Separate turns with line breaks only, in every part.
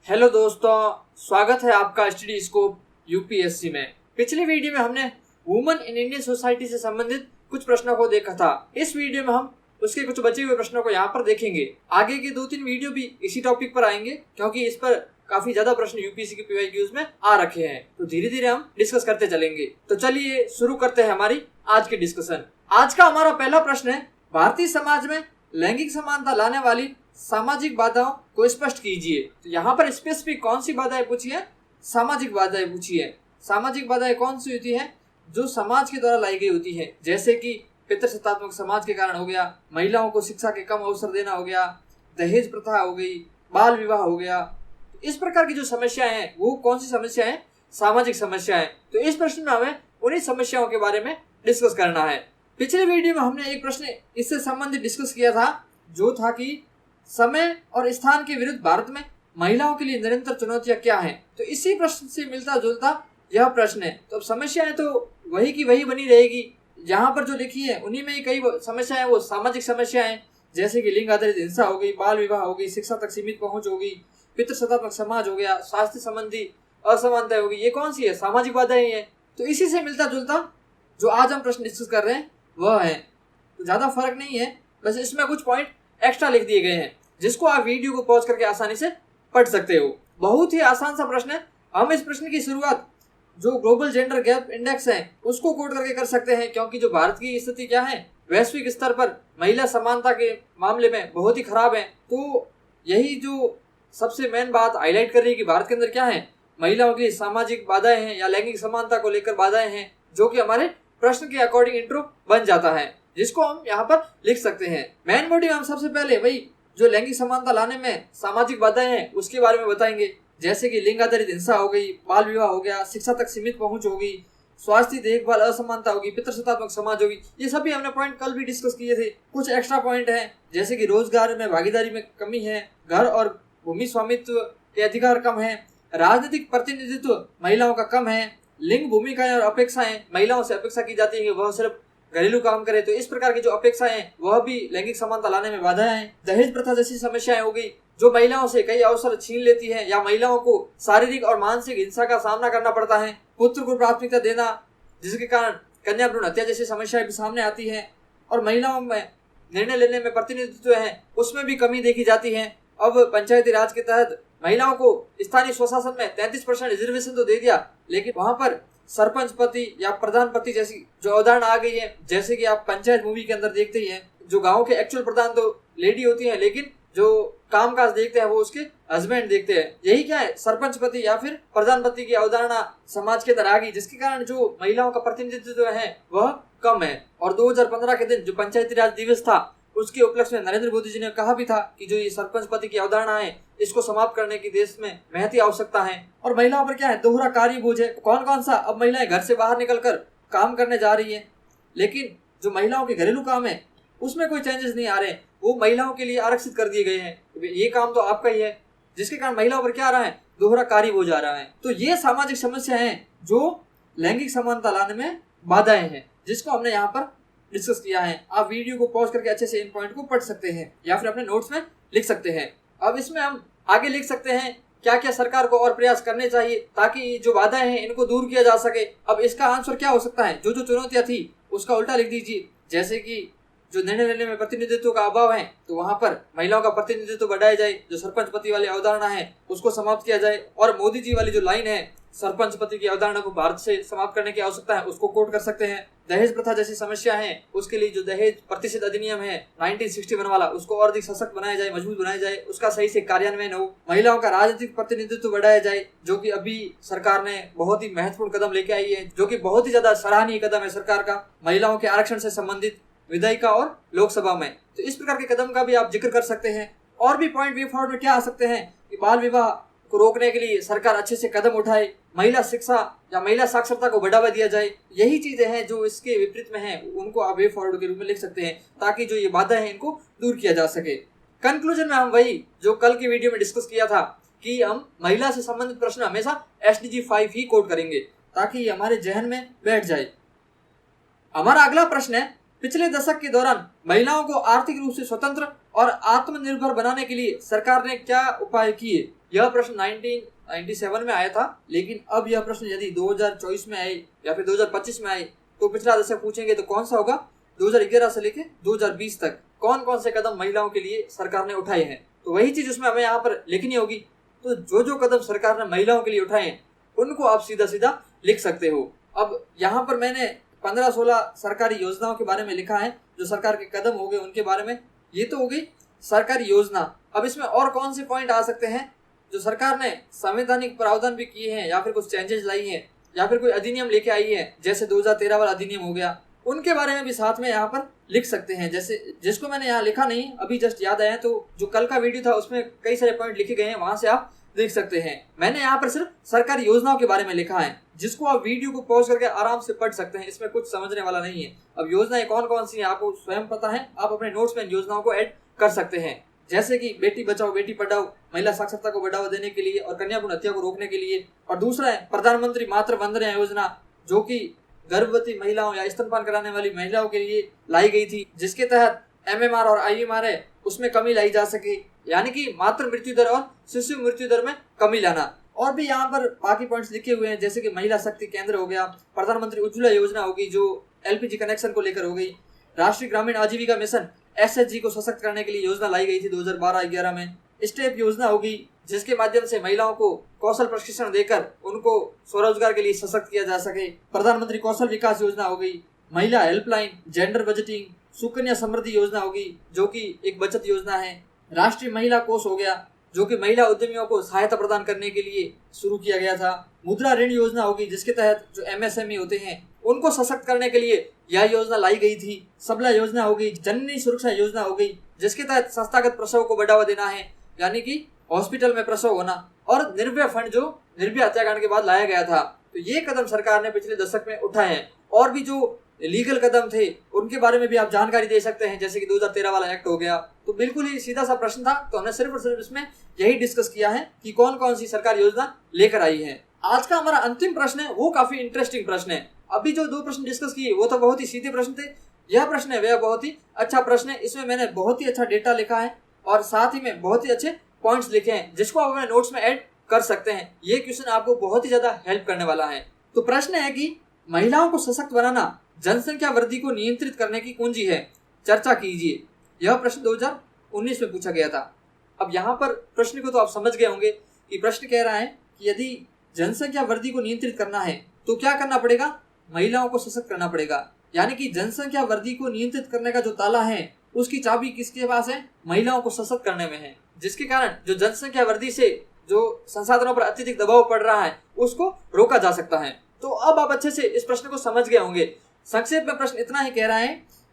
Hello दोस्तों, स्वागत है आपका स्टडी स्कोप यूपीएससी में। पिछली वीडियो में हमने वुमेन इन इंडियन सोसाइटी से संबंधित कुछ प्रश्नों को देखा था। इस वीडियो में हम उसके कुछ बचे हुए प्रश्नों को यहाँ पर देखेंगे। आगे के 2-3 वीडियो भी इसी टॉपिक पर आएंगे क्योंकि इस पर काफी ज्यादा प्रश्न यूपीएससी के पीवाईक्यूज में आ रखे हैं, तो धीरे धीरे हम डिस्कस करते चलेंगे। तो चलिए शुरू करते हैं हमारी आज की डिस्कशन। आज का हमारा पहला प्रश्न है, भारतीय समाज में लैंगिक समानता लाने वाली सामाजिक बाधाओं को स्पष्ट कीजिए। तो यहाँ पर स्पेसिफिक कौन सी बाधाएं पूछी है? सामाजिक बाधाएं पूछी है। सामाजिक बाधाएं कौन सी होती है? जो समाज के द्वारा लाई गई होती है, जैसे कि पितृसत्तात्मक समाज के कारण हो गया, महिलाओं को शिक्षा के कम अवसर देना हो गया, दहेज प्रथा हो गई, बाल विवाह हो गया। इस प्रकार की जो समस्याएं हैं वो कौन सी समस्या है? सामाजिक समस्याएं। तो इस प्रश्न में हमें उन्हीं समस्याओं के बारे में डिस्कस करना है। पिछले वीडियो में हमने एक प्रश्न इससे संबंधित डिस्कस किया था, जो था कि समय और स्थान के विरुद्ध भारत में महिलाओं के लिए निरंतर चुनौतियां क्या हैं। तो इसी प्रश्न से मिलता जुलता यह प्रश्न है। तो अब समस्याएं तो वही की वही बनी रहेगी। यहाँ पर जो लिखी है उन्हीं में ही कई समस्याएं वो सामाजिक समस्याएं, जैसे कि लिंग आधारित हिंसा हो गई, बाल विवाह हो गई, शिक्षा तक सीमित पहुंच हो गई, पितृसत्तात्मक समाज हो गया, स्वास्थ्य संबंधी असमानता हो गई। ये कौन सी है? सामाजिक बाधाएं हैं। तो इसी से मिलता जुलता जो आज हम प्रश्न डिस्कस कर रहे हैं वह है। तो ज्यादा फर्क नहीं है, बस इसमें कुछ पॉइंट एक्स्ट्रा लिख दिए गए हैं जिसको आप वीडियो को पॉज करके आसानी से पढ़ सकते हो। बहुत ही आसान सा प्रश्न है। हम इस प्रश्न की शुरुआत जो ग्लोबल जेंडर गैप इंडेक्स है उसको कोट करके कर सकते हैं, क्योंकि जो भारत की स्थिति क्या है, वैश्विक स्तर पर महिला समानता के मामले में बहुत ही खराब है। तो यही जो सबसे मेन बात हाईलाइट कर रही है कि भारत के अंदर क्या है, महिलाओं की सामाजिक बाधाएं हैं या लैंगिक समानता को लेकर बाधाएं हैं, जो कि हमारे प्रश्न के अकॉर्डिंग इंट्रो बन जाता है, जिसको हम यहाँ पर लिख सकते हैं। मेन मोटिव हम सबसे पहले वही जो लैंगिक समानता लाने में सामाजिक बाधाएं हैं उसके बारे में बताएंगे, जैसे कि लिंग आधारित हिंसा हो गई, बाल विवाह हो गया, शिक्षा तक सीमित पहुंच होगी, स्वास्थ्य देखभाल असमानता होगी, पितृसत्तात्मक समाज होगी। ये सभी हमने पॉइंट कल भी डिस्कस किए थे। कुछ एक्स्ट्रा पॉइंट हैं, जैसे कि रोजगार में भागीदारी में कमी है, घर और भूमि स्वामित्व के अधिकार कम है, राजनीतिक प्रतिनिधित्व महिलाओं का कम है, लिंग भूमिकाएं और अपेक्षाएं, महिलाओं से अपेक्षा की जाती है कि वह सिर्फ घरेलू काम करे। तो इस प्रकार की जो अपेक्षाएं हैं वह भी लैंगिक समानता लाने में बाधाएं हैं। दहेज प्रथा जैसी समस्याएं हो गई, जो महिलाओं से कई अवसर छीन लेती है या महिलाओं को शारीरिक और मानसिक हिंसा का सामना करना पड़ता है। पुत्र को प्राथमिकता देना, जिसके कारण कन्या भ्रूण हत्या जैसी समस्याएं भी सामने आती है। और महिलाओं में निर्णय लेने में प्रतिनिधित्व है उसमें भी कमी देखी जाती है। अब पंचायती राज के तहत महिलाओं को स्थानीय स्वशासन में 33% रिजर्वेशन तो दे दिया, लेकिन वहां पर सरपंच पति या प्रधान पति जैसी जो अवधारणा आ गई है, जैसे कि आप पंचायत मूवी के अंदर देखते ही हैं, जो गांव के एक्चुअल प्रधान तो लेडी होती है, लेकिन जो कामकाज देखते हैं वो उसके हस्बैंड देखते हैं। यही क्या है, सरपंच पति या फिर प्रधान पति की अवधारणा समाज के अंदर आ गई, जिसके कारण जो महिलाओं का प्रतिनिधित्व है वह कम है। और 2015 के दिन जो पंचायती राज दिवस था उसके उपलक्ष्य में नरेंद्र मोदी जी ने कहा भी था कि जो ये सरपंच पति की अवधारणा है इसको समाप्त करने की देश में महती आवश्यकता है। और महिलाओं पर क्या है, दोहरा कार्य बोझ है। कौन कौन सा? अब महिलाएं घर से बाहर निकलकर काम करने जा रही है, लेकिन जो महिलाओं के घरेलू काम है उसमें कोई चेंजेस नहीं आ रहे, वो महिलाओं के लिए आरक्षित कर दिए गए हैं। ये काम तो आपका ही है, जिसके कारण महिलाओं पर क्या आ रहा है, दोहरा कार्य बोझ आ रहा है। तो ये सामाजिक समस्या है जो लैंगिक समानता लाने में बाधाएं हैं, जिसको हमने यहाँ पर डिस्कस किया है। आप वीडियो को पॉज करके अच्छे से इन पॉइंट को पढ़ सकते हैं या फिर अपने नोट्स में लिख सकते हैं। अब इसमें हम आगे लिख सकते हैं क्या क्या सरकार को और प्रयास करने चाहिए ताकि जो बाधाएं हैं इनको दूर किया जा सके। अब इसका आंसर क्या हो सकता है? जो जो चुनौतियां थी उसका उल्टा लिख दीजिए, जैसे कि जो निर्णय लेने में प्रतिनिधित्व का अभाव है तो वहां पर महिलाओं का प्रतिनिधित्व बढ़ाया जाए, जो सरपंच पति वाली अवधारणा है उसको समाप्त किया जाए। और मोदी जी वाली जो लाइन है, सरपंच पति की अवधारणा को भारत से समाप्त करने की आवश्यकता है, उसको कोट कर सकते हैं। दहेज प्रथा जैसी समस्या है उसके लिए जो दहेज प्रतिशत अधिनियम है 1961 वाला, उसको और अधिक सशक्त बनाया जाए, मजबूत बनाया जाए, उसका सही से कार्यान्वयन हो। महिलाओं का राजनीतिक प्रतिनिधित्व बढ़ाया जाए, जो कि अभी सरकार ने बहुत ही महत्वपूर्ण कदम लेके आई है, जो कि बहुत ही ज्यादा सराहनीय कदम है सरकार का, महिलाओं के आरक्षण से संबंधित विधायिका और लोकसभा में। तो इस प्रकार के कदम का भी आप जिक्र कर सकते हैं। और भी पॉइंट वे फॉरवर्ड में क्या आ सकते हैं कि बाल विवाह को रोकने के लिए सरकार अच्छे से कदम उठाए, महिला शिक्षा या महिला साक्षरता को बढ़ावा दिया जाए। यही चीजें हैं जो इसके विपरीत में हैं, उनको आप वे फॉरवर्ड के रूप में लिख सकते हैं ताकि जो ये बाधा है इनको दूर किया जा सके। कंक्लूजन में हम वही जो कल की वीडियो में डिस्कस किया था कि हम महिला से संबंधित प्रश्न हमेशा SDG 5 ही कोट करेंगे ताकि ये हमारे जहन में बैठ जाए। हमारा अगला प्रश्न है, पिछले दशक के दौरान महिलाओं को आर्थिक रूप से स्वतंत्र और आत्मनिर्भर बनाने के लिए सरकार ने क्या उपाय किए? यह प्रश्न 1997 में आया था, लेकिन अब यह प्रश्न यदि 2024 में आए या फिर 2025 में आए तो पिछला दशक पूछेंगे तो कौन सा होगा? 2011 से लेकर 2020 तक कौन कौन से कदम महिलाओं के लिए सरकार ने उठाए हैं, तो वही चीज उसमें हमें यहाँ पर लिखनी होगी। तो जो जो कदम सरकार ने महिलाओं के लिए उठाए हैं उनको आप सीधा सीधा लिख सकते हो। अब यहाँ पर मैंने 15-16 सरकारी योजनाओं के बारे में लिखा है, जो सरकार के कदम हो गए उनके बारे में। ये तो हो गई सरकारी योजना। अब इसमें और कौन से पॉइंट आ सकते हैं जो सरकार ने संवैधानिक प्रावधान भी किए हैं या फिर कुछ चेंजेस लाई हैं या फिर कोई अधिनियम लेके आई है, जैसे 2013 वाला अधिनियम हो गया, उनके बारे में भी साथ में यहाँ पर लिख सकते हैं। जैसे जिसको मैंने यहाँ लिखा नहीं, अभी जस्ट याद आया, तो जो कल का वीडियो था उसमें कई सारे पॉइंट लिखे गए हैं, वहां से आप देख सकते हैं। मैंने यहाँ पर सिर्फ सरकारी योजनाओं के बारे में लिखा है, जिसको आप वीडियो को पॉज करके आराम से पढ़ सकते हैं। इसमें कुछ समझने वाला नहीं है। अब योजनाएं कौन कौन सी हैं आपको स्वयं पता है, आप अपने नोट्स में योजनाओं को ऐड कर सकते हैं। जैसे कि बेटी बचाओ बेटी पढ़ाओ, महिला साक्षरता को बढ़ावा देने के लिए और कन्या भ्रूण हत्या को रोकने के लिए। और दूसरा है प्रधानमंत्री मातृ वंदना योजना, जो कि गर्भवती महिलाओं या स्तनपान कराने वाली महिलाओं के लिए लाई गई थी, जिसके तहत MMR और IMR है उसमें कमी लाई जा सके, यानी कि मातृ मृत्यु दर और शिशु मृत्यु दर में कमी लाना। और भी यहाँ पर बाकी पॉइंट्स लिखे हुए हैं, जैसे कि महिला शक्ति केंद्र हो गया, प्रधानमंत्री उज्ज्वला योजना होगी जो LPG कनेक्शन को लेकर हो गई, राष्ट्रीय ग्रामीण आजीविका मिशन SHG को सशक्त करने के लिए योजना लाई गई थी 2012-11 में, स्टेप योजना होगी जिसके माध्यम से महिलाओं को कौशल प्रशिक्षण देकर उनको स्वरोजगार के लिए सशक्त किया जा सके, प्रधानमंत्री कौशल विकास योजना हो गई, महिला helpline, gender budgeting, Sukanya Samriddhi योजना होगी जो कि एक बचत योजना है, राष्ट्रीय महिला कोष हो गया जो कि महिला उद्यमियों को सहायता प्रदान करने के लिए शुरू किया गया था, मुद्रा ऋण योजना होगी जिसके तहत जो MSME होते हैं उनको सशक्त करने के लिए यह योजना लाई गई थी, सबला योजना हो गई, जननी सुरक्षा योजना हो गई जिसके तहत संस्थागत प्रसव को बढ़ावा देना है, यानी कि हॉस्पिटल में प्रसव होना, और निर्भया फंड जो निर्भया हत्याकांड के बाद लाया गया था। तो ये कदम सरकार ने पिछले दशक में उठाए हैं। और भी जो लीगल कदम थे उनके बारे में भी आप जानकारी दे सकते हैं, जैसे कि 2013 वाला एक्ट हो गया। तो बिल्कुल ही सीधा सा प्रश्न था, तो हमने सिर्फ और सिर्फ इसमें यही डिस्कस किया है कि कौन कौन सी सरकारी योजना लेकर आई है। आज का हमारा अंतिम प्रश्न है, वो काफी इंटरेस्टिंग प्रश्न है। अभी जो 2 प्रश्न डिस्कस किए वो तो बहुत ही सीधे प्रश्न थे, यह प्रश्न है वह बहुत ही अच्छा प्रश्न है। इसमें मैंने बहुत ही अच्छा डेटा लिखा है और साथ ही में बहुत ही अच्छे पॉइंट्स लिखे हैं जिसको आप अपने नोट्स में ऐड कर सकते हैं। ये क्वेश्चन आपको बहुत ही ज्यादा हेल्प करने वाला है। तो प्रश्न है कि महिलाओं को सशक्त बनाना जनसंख्या वृद्धि को नियंत्रित करने की कुंजी है, चर्चा कीजिए। यह प्रश्न 2019 में पूछा गया था। अब यहाँ पर प्रश्न को तो आप समझ गए होंगे कि प्रश्न कह रहा है कि यदि जनसंख्या वृद्धि को नियंत्रित करना है तो क्या करना पड़ेगा? महिलाओं को सशक्त करना पड़ेगा। यानी कि जनसंख्या वृद्धि को नियंत्रित करने का जो ताला है उसकी चाबी किसके पास है? महिलाओं को सशक्त करने में है, जिसके कारण जो जनसंख्या वृद्धि से जो संसाधनों पर अत्यधिक दबाव पड़ रहा है उसको रोका जा सकता है। तो अब आप अच्छे से इस प्रश्न को समझ गए होंगे। संक्षेप में प्रश्न इतना ही कह रहा है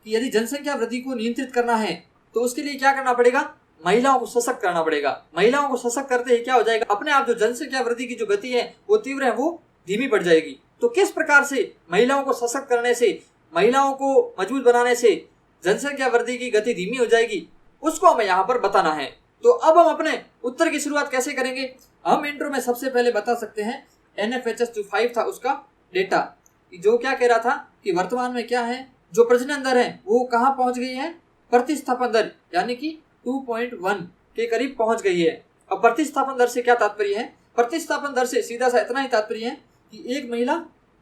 कि यदि जनसंख्या वृद्धि को नियंत्रित करना है तो उसके लिए क्या करना पड़ेगा? महिलाओं को सशक्त करना पड़ेगा। महिलाओं को सशक्त करते ही क्या हो जाएगा? अपने आप जो जनसंख्या वृद्धि की जो गति है वो तीव्र है, वो धीमी पड़ जाएगी। तो किस प्रकार से महिलाओं को सशक्त करने से, महिलाओं को मजबूत बनाने से जनसंख्या वृद्धि की गति धीमी हो जाएगी, उसको हमें यहाँ पर बताना है। तो अब हम अपने उत्तर की शुरुआत कैसे करेंगे? हम इंट्रो में सबसे पहले बता सकते हैं NFHS जो 5 था उसका डेटा, जो क्या कह रहा था कि वर्तमान में क्या है, जो प्रजनन दर है वो कहाँ पहुंच गई है? प्रतिस्थापन दर यानी कि 2.1 के करीब पहुंच गई है। अब प्रतिस्थापन दर से क्या तात्पर्य है? प्रतिस्थापन दर से सीधा सा इतना ही तात्पर्य है कि एक महिला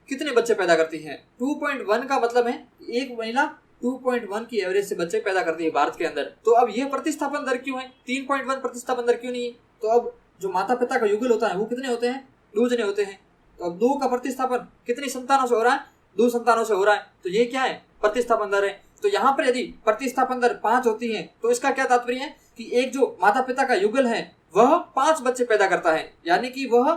कितने बच्चे पैदा करती है। 2.1 का मतलब है एक महिला 2.1 की एवरेज से बच्चे पैदा करती है भारत के अंदर। तो अब ये प्रतिस्थापन दर क्यों है? 3.1 प्रतिस्थापन दर क्यों नहीं है? तो अब जो माता पिता का युगल होता है वो कितने होते हैं? 2 जने होते हैं। तो अब 2 का प्रतिस्थापन कितनी संतानों से हो रहा है? 2 संतानों से हो रहा है। तो ये क्या है? प्रतिस्थापन दर है। तो यहाँ पर यदि प्रतिस्थापन दर 5 होती है तो इसका क्या तात्पर्य है कि एक जो माता पिता का युगल है वह 5 बच्चे पैदा करता है, यानी कि वह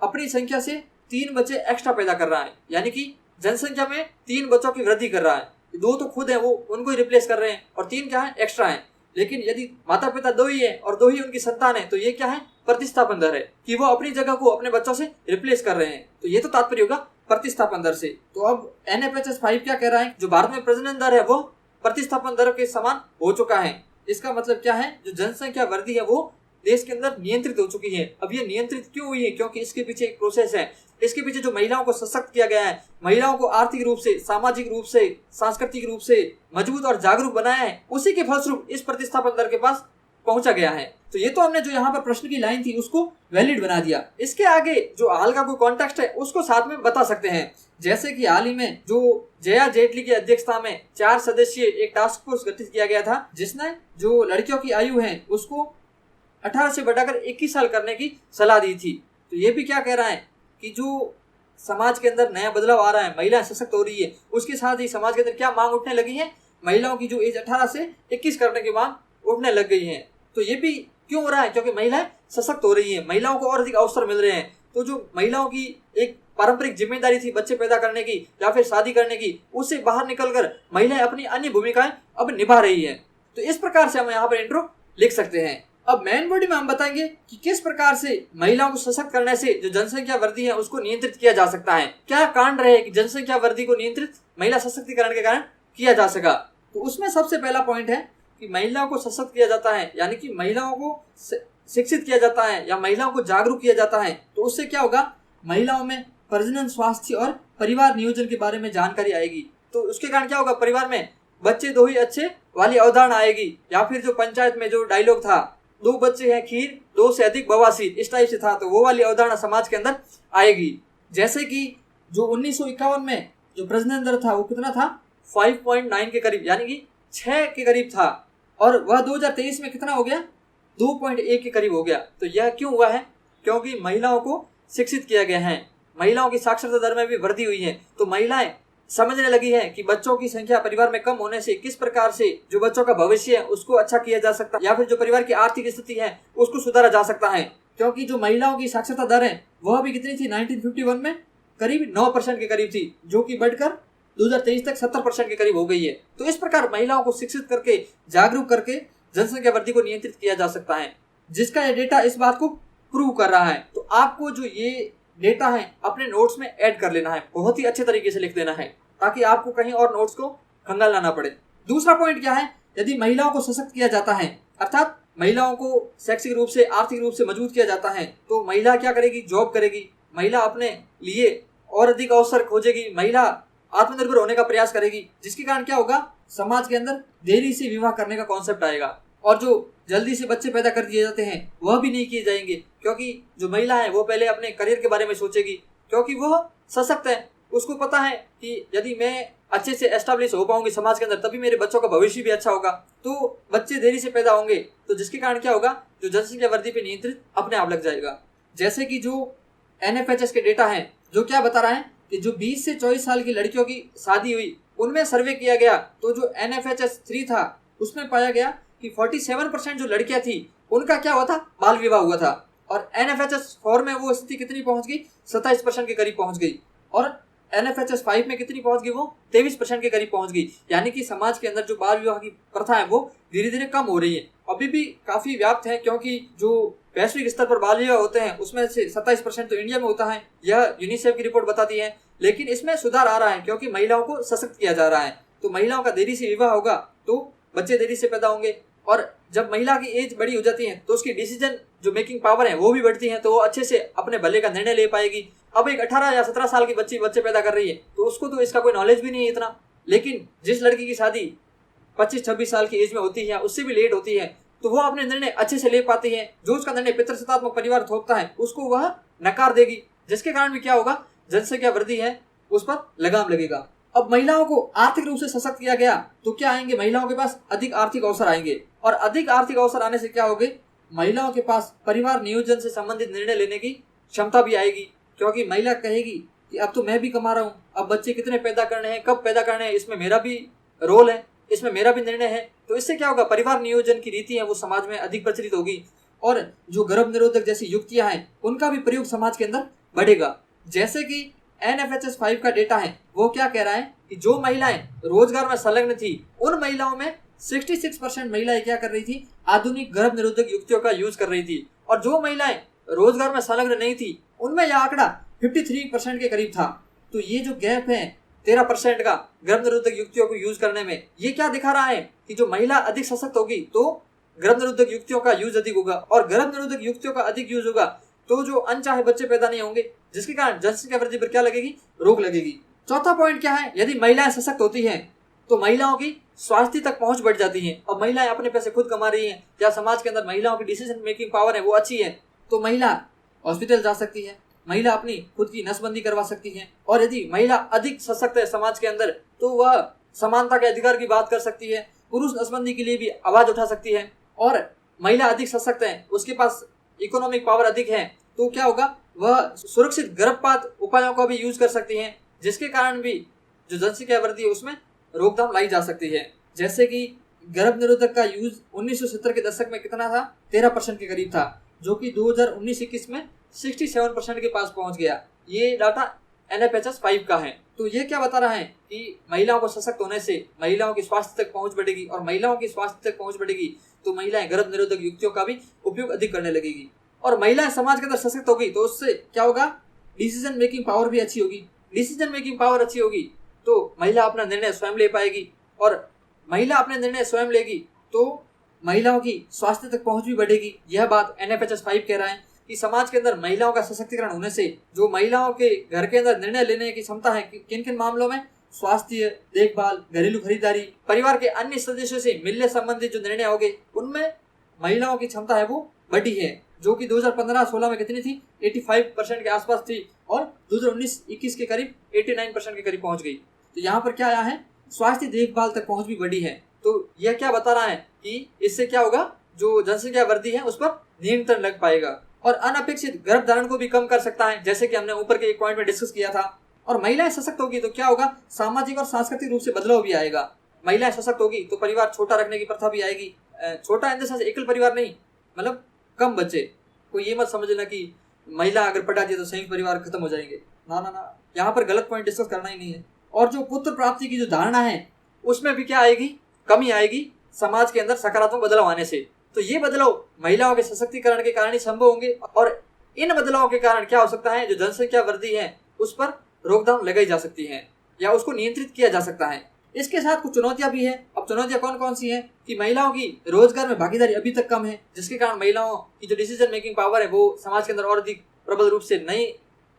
अपनी संख्या से 3 बच्चे एक्स्ट्रा पैदा कर रहा है, यानी कि जनसंख्या में 3 बच्चों की वृद्धि कर रहा है। 2 तो खुद है वो उनको ही रिप्लेस कर रहे हैं और 3 क्या है? एक्स्ट्रा है। लेकिन यदि माता पिता 2 ही है और 2 ही उनकी संतान है तो ये क्या है? प्रतिस्थापन दर है कि वो अपनी जगह को अपने बच्चों से रिप्लेस कर रहे हैं। तो ये तो तात्पर्य होगा प्रतिस्थापन दर से। तो अब NFHS 5 क्या कह रहा है? जो भारत में प्रजनन दर है वो प्रतिस्थापन दर के समान हो चुका है। इसका मतलब क्या है? जो जनसंख्या वृद्धि है वो देश के अंदर नियंत्रित हो चुकी है। अब ये नियंत्रित क्यों हुई है? क्योंकि इसके पीछे एक प्रोसेस है। इसके पीछे जो महिलाओं को सशक्त किया गया है, महिलाओं को आर्थिक रूप से, सामाजिक रूप से, सांस्कृतिक रूप से मजबूत और जागरूक बनाया है, उसी के फलस्वरूप इस प्रतिस्थापन दर के पास पहुंचा गया है। तो ये तो हमने जो यहाँ पर प्रश्न की लाइन थी उसको वैलिड बना दिया। इसके आगे जो हाल का कोई कॉन्टेक्स्ट है उसको साथ में बता सकते हैं। जैसे कि हाल ही में जो जया जेटली की अध्यक्षता में 4 सदस्यीय एक टास्क फोर्स गठित किया गया था, जिसने जो लड़कियों की आयु है उसको 18 से बढ़ाकर 21 साल करने की सलाह दी थी। तो ये भी क्या कह रहा है कि जो समाज के अंदर नया बदलाव आ रहा है, महिलाएं सशक्त हो रही है, उसके साथ ही समाज के अंदर क्या मांग उठने लगी है, महिलाओं की जो एज 18 से 21 करने की मांग उठने लग गई है। तो ये भी क्यों हो रहा है? क्योंकि महिलाएं सशक्त हो रही हैं, महिलाओं को और अधिक अवसर मिल रहे हैं। तो जो महिलाओं की एक पारंपरिक जिम्मेदारी थी बच्चे पैदा करने की या फिर शादी करने की, उससे बाहर निकलकर महिलाएं अपनी अन्य भूमिकाएं अब निभा रही हैं। तो इस प्रकार से हम यहाँ पर इंट्रो लिख सकते हैं। अब मेन बॉडी में हम बताएंगे कि किस प्रकार से महिलाओं को सशक्त करने से जो जनसंख्या वृद्धि है उसको नियंत्रित किया जा सकता है। क्या कांड रहे कि जनसंख्या वृद्धि को नियंत्रित महिला सशक्तिकरण के कारण किया जा सका। तो उसमें सबसे पहला पॉइंट है कि महिलाओं को सशक्त किया जाता है, यानी कि महिलाओं को शिक्षित किया जाता है या महिलाओं को जागरूक किया जाता है। तो उससे क्या होगा, महिलाओं में प्रजनन, स्वास्थ्य और परिवार नियोजन के बारे में जानकारी आएगी। तो उसके कारण क्या होगा, परिवार में बच्चे दो ही अच्छे वाली अवधारणा आएगी। या फिर जो पंचायत में जो डायलॉग था, 2 बच्चे हैं खीर, 2 से अधिक बवासीर, इस टाइप से था, तो वो वाली अवधारणा समाज के अंदर आएगी। जैसे कि जो 1951 में जो प्रजनन दर था वो कितना था, 5.9 के करीब, यानी कि 6 के करीब था, और वह 2023 में कितना हो गया, 2.1 के करीब हो गया। तो यह क्यों हुआ है? क्योंकि महिलाओं को शिक्षित किया गया है, महिलाओं की साक्षरता दर में भी वृद्धि हुई है। तो महिलाएं समझने लगी है कि बच्चों की संख्या परिवार में कम होने से किस प्रकार से जो बच्चों का भविष्य है उसको अच्छा किया जा सकता है, या फिर जो परिवार की आर्थिक स्थिति है उसको सुधारा जा सकता है। क्योंकि जो महिलाओं की साक्षरता दर है वह भी कितनी थी, 1951 में करीब 9% के करीब थी, जो कि बढ़कर 2023 तक 70% के करीब हो गई है। तो इस प्रकार महिलाओं को शिक्षित करके, जागरूक करके जनसंख्या वृद्धि को नियंत्रित किया जा सकता है, जिसका ये डेटा इस बात को प्रूव कर रहा है। तो आपको जो ये डेटा है अपने नोट्स में ऐड कर लेना है, बहुत ही अच्छे तरीके से लिख देना है, ताकि आपको कहीं और नोट्स को खंगालना ना पड़े। दूसरा पॉइंट क्या है, यदि महिलाओं को सशक्त किया जाता है, अर्थात महिलाओं को शैक्षिक रूप से, आर्थिक रूप से मजबूत किया जाता है, तो महिला क्या करेगी, जॉब करेगी, महिला अपने लिए और अधिक अवसर खोजेगी, महिला आत्मनिर्भर होने का प्रयास करेगी, जिसके कारण क्या होगा, समाज के अंदर देरी से विवाह करने का कॉन्सेप्ट आएगा, और जो जल्दी से बच्चे पैदा कर दिए जाते हैं वह भी नहीं किए जाएंगे। क्योंकि जो महिला है वो पहले अपने करियर के बारे में सोचेगी, क्योंकि वह सशक्त है, उसको पता है कि यदि मैं अच्छे से एस्टेब्लिश हो पाऊंगी समाज के अंदर, तभी मेरे बच्चों का भविष्य भी अच्छा होगा। तो बच्चे देरी से पैदा होंगे, तो जिसके कारण क्या होगा, जो जनसंख्या वृद्धि पे नियंत्रित अपने आप लग जाएगा। जैसे कि जो NFHS के डेटा है जो क्या बता रहा है कि जो 20 से 24 साल की लड़कियों की शादी हुई, उनमें सर्वे किया गया, तो जो NFHS 3 था उसमें पाया गया कि 47% जो लड़कियां थी उनका क्या हुआ था, बाल विवाह हुआ था। और NFHS 4 में वो स्थिति कितनी पहुंच गई, 27% के करीब पहुंच गई। और NFHS 5 में कितनी पहुंच गई, वो 23% के करीब पहुंच गई। यानी कि समाज के अंदर जो बाल विवाह की प्रथा है वो धीरे धीरे कम हो रही है। अभी भी काफी व्याप्त है, क्योंकि जो वैश्विक स्तर पर बाल विवाह होते हैं उसमें से 27% तो इंडिया में होता है, यह यूनिसेफ की रिपोर्ट बताती है। लेकिन इसमें सुधार आ रहा है, क्योंकि महिलाओं को सशक्त किया जा रहा है। तो महिलाओं का देरी से विवाह होगा तो बच्चे देरी से पैदा होंगे, और जब महिला की एज बड़ी हो जाती है तो उसकी डिसीजन जो मेकिंग पावर है वो भी बढ़ती है, तो वो अच्छे से अपने भले का निर्णय ले पाएगी। अब एक 18 या 17 साल की बच्चे पैदा कर रही है, तो उसको तो इसका कोई नॉलेज भी नहीं है इतना। लेकिन जिस लड़की की शादी 25-26 साल की एज में होती है, उससे भी लेट होती है, तो वह अपने निर्णय अच्छे से ले पाती है। जो उसका निर्णय पितृसत्तात्मक परिवार थोपता है उसको वह नकार देगी, जिसके कारण भी क्या होगा, जनसंख्या वृद्धि है उस पर लगाम लगेगा। अब महिलाओं को आर्थिक रूप से सशक्त किया गया तो क्या आएंगे, महिलाओं के पास अधिक आर्थिक अवसर आएंगे, और अधिक आर्थिक अवसर आने से क्या होगे, महिलाओं के पास परिवार नियोजन से संबंधित निर्णय लेने की क्षमता भी आएगी। क्योंकि महिला कहेगी कि अब तो मैं भी कमा रहा हूँ, अब बच्चे कितने पैदा करने हैं, कब पैदा करने हैं, इसमें मेरा भी रोल है, इसमें मेरा भी निर्णय है। तो इससे क्या होगा, परिवार नियोजन की रीति है वो समाज में अधिक प्रचलित होगी, और जो गर्भ निरोधक जैसी युक्तियां हैं उनका भी प्रयोग समाज के अंदर बढ़ेगा। जैसे कि NFHS 5 का डेटा है वो क्या कह रहा है कि जो महिलाएं रोजगार में संलग्न थी, उन महिलाओं में 66% महिलाएं क्या कर रही थी, आधुनिक गर्भ निरोधक युक्तियों का यूज कर रही थी। और जो महिलाएं रोजगार में संलग्न नहीं थी उनमें यह आंकड़ा 53% के करीब था। तो ये जो गैप है 13% का गर्भ निरोधक युक्तियों को यूज करने में, ये क्या दिखा रहा है कि जो महिला अधिक सशक्त होगी तो गर्भ निरोधक युक्तियों का यूज अधिक होगा, और गर्भ निरोधक युक्तियों का अधिक यूज होगा तो जो अनचाहे बच्चे पैदा नहीं होंगे, जिसके कारण जनसंख्या वृद्धि पर क्या लगेगी, रोक लगेगी। चौथा पॉइंट क्या है, यदि महिलाएं सशक्त होती हैं तो महिलाओं की स्वास्थ्य तक पहुंच बढ़ जाती है। और महिलाएं अपने पैसे खुद कमा रही हैं, या समाज के अंदर महिलाओं की डिसीजन मेकिंग पावर है वो अच्छी है, तो महिला हॉस्पिटल जा सकती है, महिला अपनी खुद की नसबंदी करवा सकती है। और यदि महिला अधिक सशक्त है समाज के अंदर तो वह समानता के अधिकार की बात कर सकती है, पुरुष नसबंदी के लिए भी आवाज उठा सकती है। और महिला अधिक सशक्त है, उसके पास इकोनॉमिक पावर अधिक है, तो क्या होगा, वह सुरक्षित गर्भपात उपायों का भी यूज कर सकती है, जिसके कारण भी जो जनसंख्या वृद्धि है उसमें रोकथाम लाई जा सकती है। जैसे कि गर्भ निरोधक का यूज 1970 के दशक में कितना था, 13% के करीब था, जो कि 2019-21 में 67% के पास पहुंच गया। ये डाटा NFHS 5 का है। तो ये क्या बता रहा है कि महिलाओं को सशक्त होने से महिलाओं की स्वास्थ्य तक पहुंच बढ़ेगी, और महिलाओं की स्वास्थ्य तक पहुंच बढ़ेगी तो महिलाएं गर्भ निरोधक युक्तियों का भी उपयोग अधिक करने लगेगी। और महिलाएं समाज के अंदर सशक्त होगी तो उससे क्या होगा, डिसीजन मेकिंग पावर भी अच्छी होगी। डिसीजन मेकिंग पावर अच्छी होगी तो महिला अपना निर्णय स्वयं ले पाएगी, और महिला अपने निर्णय स्वयं लेगी तो महिलाओं की स्वास्थ्य तक पहुंच भी बढ़ेगी। यह बात NFHS 5 कह रहा है कि समाज के अंदर महिलाओं का सशक्तिकरण होने से जो महिलाओं के घर के अंदर निर्णय लेने की क्षमता है, किन किन मामलों में, स्वास्थ्य देखभाल, घरेलू खरीदारी, परिवार के अन्य सदस्यों से मिलने संबंधित जो निर्णय होंगे उनमें महिलाओं की क्षमता है वो बढ़ी है, जो कि 2015-16 में कितनी थी, 85% के आसपास थी, और 2019-21 के करीब 89% के करीब पहुंच गई। तो यहाँ पर क्या आया है, स्वास्थ्य देखभाल तक पहुंच भी बढ़ी है। तो यह क्या बता रहा है कि इससे क्या होगा, जो जनसंख्या वृद्धि है उस पर नियंत्रण लग पाएगा, और अनपेक्षित गर्भधारण को भी कम कर सकता है, जैसे कि हमने ऊपर के एक पॉइंट में डिस्कस किया था। और महिलाएं सशक्त होगी तो क्या होगा, सामाजिक और सांस्कृतिक रूप से बदलाव भी आएगा। महिलाएं सशक्त होगी तो परिवार छोटा रखने की प्रथा भी आएगी। छोटा इन द सेंस एकल परिवार नहीं, मतलब कम बच्चे। कोई ये मत समझ लेना कि महिला अगर पटा दिए तो संयुक्त परिवार खत्म हो जाएंगे, ना ना ना, यहाँ पर गलत पॉइंट डिस्कस करना ही नहीं है। और जो पुत्र प्राप्ति की जो धारणा है उसमें भी क्या आएगी, कमी आएगी समाज के अंदर सकारात्मक बदलाव आने से। तो ये बदलाव महिलाओं के सशक्तिकरण के कारण ही संभव होंगे, और इन बदलावों के कारण क्या हो सकता है, जो जनसंख्या वृद्धि है उस पर रोकथाम लगाई जा सकती है या उसको नियंत्रित किया जा सकता है। इसके साथ कुछ चुनौतियां भी है। अब चुनौतियां कौन कौन सी हैं कि महिलाओं की रोजगार में भागीदारी अभी तक कम है, जिसके कारण महिलाओं की जो डिसीजन मेकिंग पावर है वो समाज के अंदर और अधिक प्रबल रूप से नहीं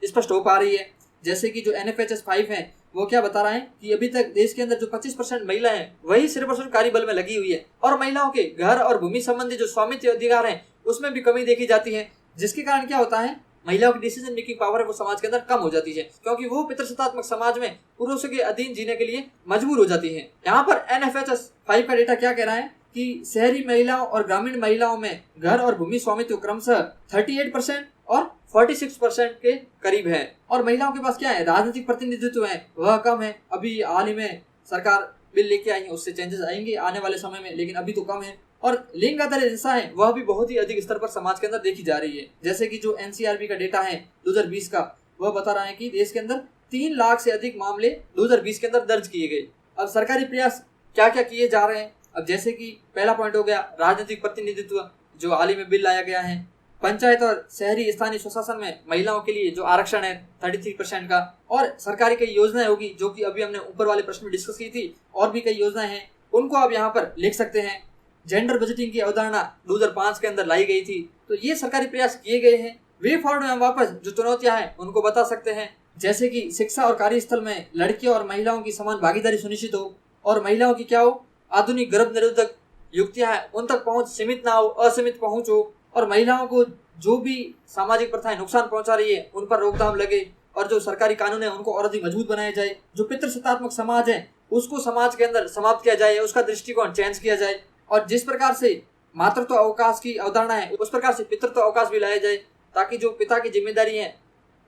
स्पष्ट हो पा रही है। जैसे कि जो NFHS 5 है वो क्या बता रहा है कि अभी तक देश के अंदर जो 25% महिला है वही सिर्फ कार्य बल में लगी हुई है, और महिलाओं के घर और भूमि संबंधी जो स्वामित्व अधिकार है उसमें भी कमी देखी जाती है, जिसके कारण क्या होता है, महिलाओं की डिसीजन मेकिंग पावर है वो समाज के अंदर कम हो जाती है, क्योंकि वो पितृसत्तात्मक समाज में पुरुषों के अधीन जीने के लिए मजबूर हो जाती है। यहाँ पर NFHS 5 का डेटा क्या कह रहा है कि शहरी महिलाओं और ग्रामीण महिलाओं में घर और भूमि स्वामित्व क्रमशः 38% और 46% के करीब है, और महिलाओं के पास क्या है, राजनीतिक प्रतिनिधित्व है वह कम है। अभी हाल ही में सरकार बिल लेके आई है, उससे चेंजेस आएंगे आने वाले समय में, लेकिन अभी तो कम है। और लिंग आधारित हिंसा है वह भी बहुत ही अधिक स्तर पर समाज के अंदर देखी जा रही है। जैसे कि जो NCRB का डेटा है 2020 का, वह बता रहा है कि देश के अंदर 3 लाख से अधिक मामले 2020 के अंदर दर्ज किए गए। अब सरकारी प्रयास क्या क्या किए जा रहे हैं, अब जैसे कि पहला पॉइंट हो गया राजनीतिक प्रतिनिधित्व, जो हाल ही में बिल लाया गया है। पंचायत और शहरी स्थानीय स्वशासन में महिलाओं के लिए जो आरक्षण है 33% का, और सरकारी कई योजनाएं होगी जो कि अभी हमने ऊपर वाले प्रश्न में डिस्कस की थी, और भी कई योजनाएं हैं उनको आप यहाँ पर लिख सकते हैं। जेंडर बजटिंग की अवधारणा 2005 के अंदर लाई गई थी। तो ये सरकारी प्रयास किए गए हैं। वे फॉरवर्ड में हम वापस जो चुनौतियां हैं उनको बता सकते हैं, जैसे कि शिक्षा और कार्यस्थल में लड़कियों और महिलाओं की समान भागीदारी सुनिश्चित हो, और महिलाओं की क्या हो, आधुनिक गर्भ निरोधक युक्तियां हैं उन तक पहुंच सीमित ना हो, असीमित पहुंच हो, और महिलाओं को जो भी सामाजिक प्रथाएं नुकसान पहुंचा रही है उन पर रोकथाम लगे, और जो सरकारी कानून है उनको और अधिक मजबूत बनाया जाए। जो पितृसत्तात्मक समाज है उसको समाज के अंदर समाप्त किया जाए, उसका दृष्टिकोण चेंज किया जाए, और जिस प्रकार से मातृत्व अवकाश की अवधारणा है उस प्रकार से पितृत्व अवकाश भी लाया जाए, ताकि जो पिता की जिम्मेदारी है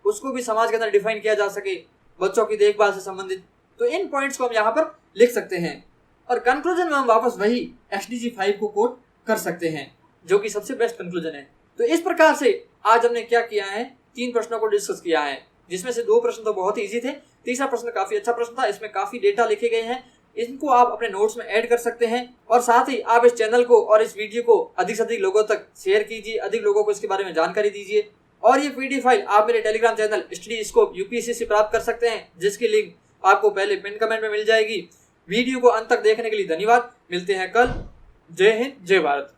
उसको भी समाज के अंदर डिफाइन किया जा सके, बच्चों की देखभाल से संबंधित। तो इन पॉइंट्स को हम यहाँ पर लिख सकते हैं, और कंक्लूजन में हम वापस वही SDG 5 को कोट कर सकते हैं, जो कि सबसे बेस्ट कंक्लूजन है। तो इस प्रकार से आज हमने क्या किया है, 3 प्रश्नों को डिस्कस किया है, जिसमें से 2 प्रश्न तो बहुत ही इजी थे, तीसरा प्रश्न काफी अच्छा प्रश्न था, इसमें काफी डेटा लिखे गए हैं, इनको आप अपने नोट्स में ऐड कर सकते हैं। और साथ ही आप इस चैनल को और इस वीडियो को अधिक से अधिक लोगों तक शेयर कीजिए, अधिक लोगों को इसके बारे में जानकारी दीजिए। और ये PDF फाइल आप मेरे Telegram channel study scope UPSC से प्राप्त कर सकते हैं, जिसकी लिंक आपको पहले पिन कमेंट में मिल जाएगी। वीडियो को अंत तक देखने के लिए धन्यवाद। मिलते हैं कल। जय हिंद, जय भारत।